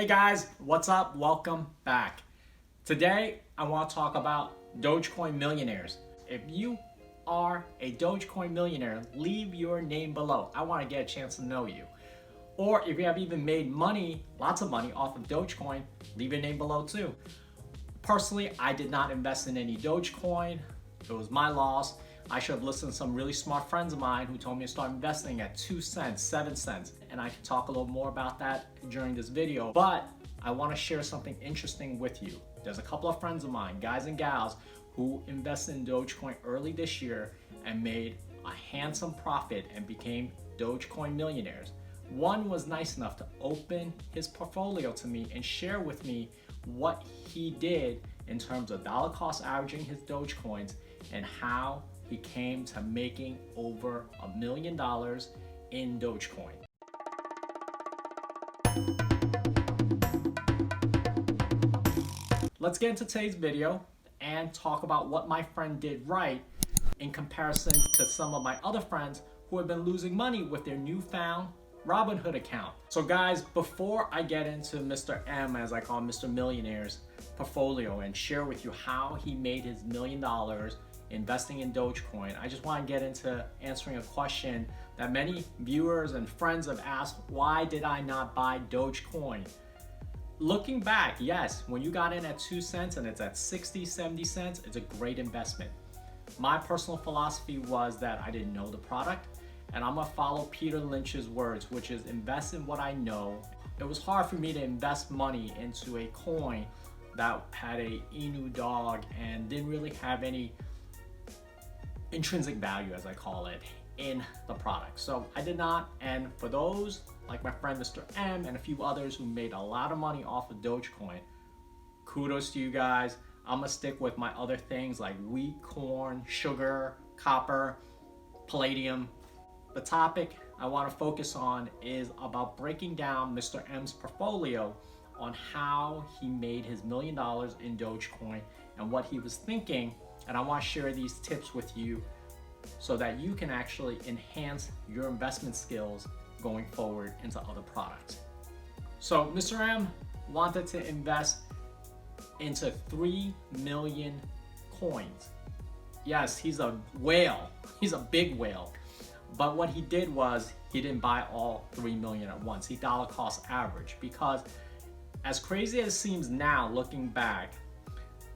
Hey guys, what's up? Welcome back. Today, I want to talk about Dogecoin Millionaires. If you are a Dogecoin millionaire, leave your name below. I want to get a chance to know you. Or if you have even made money, lots of money off of Dogecoin, leave your name below too. Personally, I did not invest in any Dogecoin. It was my loss. I should have listened to some really smart friends of mine who told me to start investing at 2 cents, 7 cents. And I can talk a little more about that during this video. But I want to share something interesting with you. There's a couple of friends of mine, guys and gals, who invested in Dogecoin early this year and made a handsome profit and became Dogecoin millionaires. One was nice enough to open his portfolio to me and share with me what he did in terms of dollar cost averaging his Dogecoins and how he came to making over $1 million in Dogecoin. Let's get into today's video and talk about what my friend did right in comparison to some of my other friends who have been losing money with their newfound Robinhood account. So guys, before I get into Mr. M, as I call him, Mr. Millionaire's portfolio and share with you how he made his $1 million investing in Dogecoin, I just want to get into answering a question that many viewers and friends have asked: why did I not buy Dogecoin? Looking back, yes, when you got in at 2 cents and it's at 60, 70 cents, it's a great investment. My personal philosophy was that I didn't know the product, and I'm gonna follow Peter Lynch's words, which is invest in what I know. It was hard for me to invest money into a coin that had a Inu dog and didn't really have any intrinsic value, as I call it, in the product. So I did not, and for those like my friend Mr. M and a few others who made a lot of money off of Dogecoin, kudos to you guys. I'm gonna stick with my other things like wheat, corn, sugar, copper, palladium. The topic I want to focus on is about breaking down Mr. M's portfolio on how he made his $1 million in Dogecoin and what he was thinking. And I want to share these tips with you so that you can actually enhance your investment skills going forward into other products. So Mr. M wanted to invest into 3 million coins. Yes, he's a whale. He's a big whale. But what he did was he didn't buy all 3 million at once. He dollar cost average, because as crazy as it seems now looking back,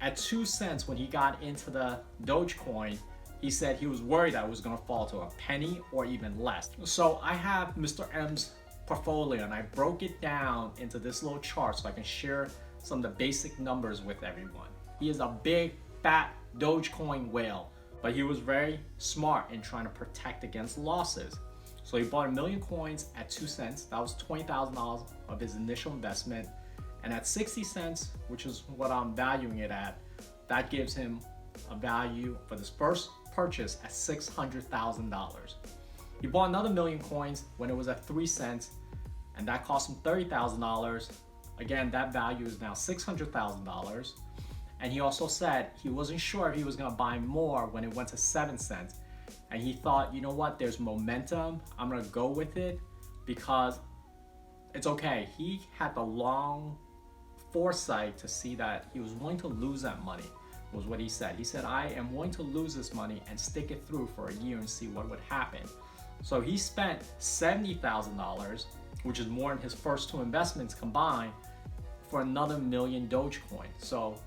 at 2 cents when he got into the Dogecoin, he said he was worried that it was going to fall to a penny or even less. So I have Mr. M's portfolio and I broke it down into this little chart so I can share some of the basic numbers with everyone. He is a big, fat Dogecoin whale, but he was very smart in trying to protect against losses. So he bought 1 million coins at 2 cents. That was $20,000 of his initial investment. And at 60 cents, which is what I'm valuing it at, that gives him a value for this first purchase at $600,000. He bought another 1 million coins when it was at 3 cents, and that cost him $30,000. Again, that value is now $600,000. And he also said he wasn't sure if he was gonna buy more when it went to 7 cents. And he thought, you know what, there's momentum, I'm gonna go with it because it's okay. He had the long foresight to see that he was willing to lose that money, was what he said. He said, I am willing to lose this money and stick it through for a year and see what would happen. So he spent $70,000, which is more than his first 2 investments combined, for another 1 million Dogecoin. So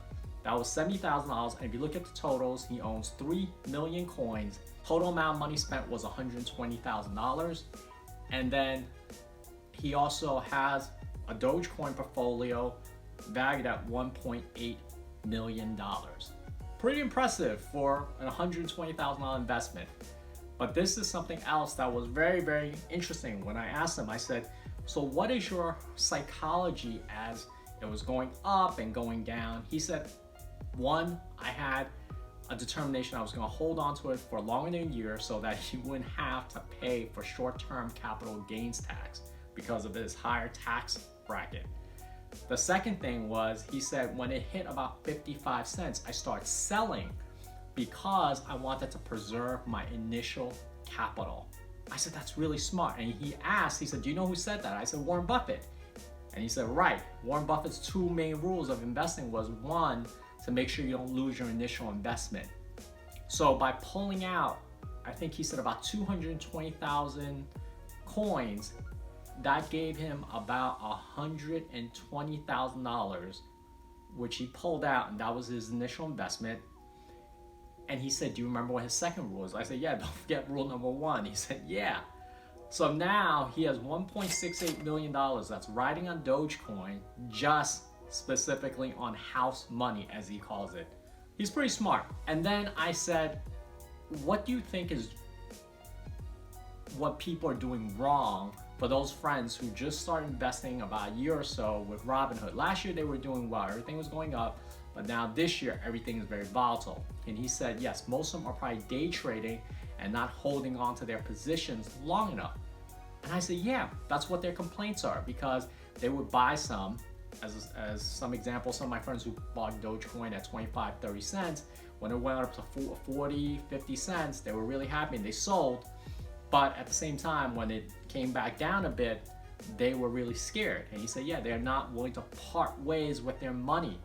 that was $70,000. And if you look at the totals, he owns 3 million coins. Total amount of money spent was $120,000. And then he also has a Dogecoin portfolio valued at $1.8 million. Pretty impressive for a $120,000 investment. But this is something else that was very, very interesting. When I asked him, I said, so what is your psychology as it was going up and going down? He said, one, I had a determination I was going to hold on to it for longer than a year so that he wouldn't have to pay for short-term capital gains tax because of his higher tax bracket. The second thing was, he said, when it hit about 55 cents, I started selling because I wanted to preserve my initial capital. I said, that's really smart. And he asked, he said, do you know who said that? I said, Warren Buffett. And he said, right, Warren Buffett's 2 main rules of investing was, 1, to make sure you don't lose your initial investment. So by pulling out, I think he said about 220,000 coins, that gave him about $120,000, which he pulled out, and that was his initial investment. And he said, do you remember what his second rule is? I said, yeah, don't forget rule number 1. He said, yeah. So now he has $1.68 million that's riding on Dogecoin, just specifically on house money, as he calls it. He's pretty smart. And then I said, what do you think is what people are doing wrong for those friends who just started investing about a year or so with Robinhood? Last year they were doing well, everything was going up, but now this year everything is very volatile. And he said, yes, most of them are probably day trading and not holding on to their positions long enough. And I said, yeah, that's what their complaints are, because they would buy some, as some example, some of my friends who bought Dogecoin at 25, 30 cents, when it went up to 40, 50 cents, they were really happy and they sold. But at the same time, when it came back down a bit, they were really scared. And he said, yeah, they're not willing to part ways with their money.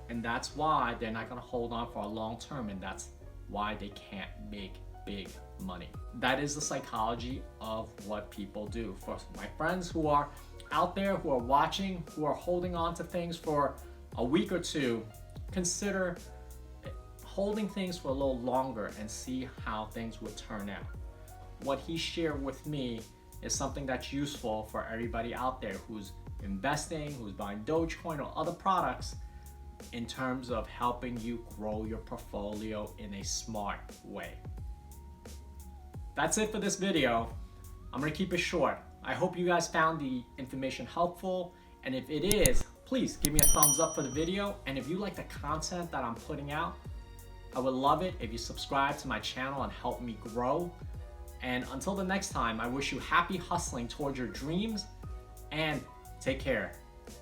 And that's why they're not gonna hold on for a long term, and that's why they can't make big money. That is the psychology of what people do. For my friends who are out there, who are watching, who are holding on to things for a week or two, consider holding things for a little longer and see how things would turn out. What he shared with me is something that's useful for everybody out there who's investing, who's buying Dogecoin or other products, in terms of helping you grow your portfolio in a smart way. That's it for this video. I'm gonna keep it short. I hope you guys found the information helpful, and if it is, please give me a thumbs up for the video. And if you like the content that I'm putting out, I would love it if you subscribe to my channel and help me grow. And until the next time, I wish you happy hustling towards your dreams, and take care.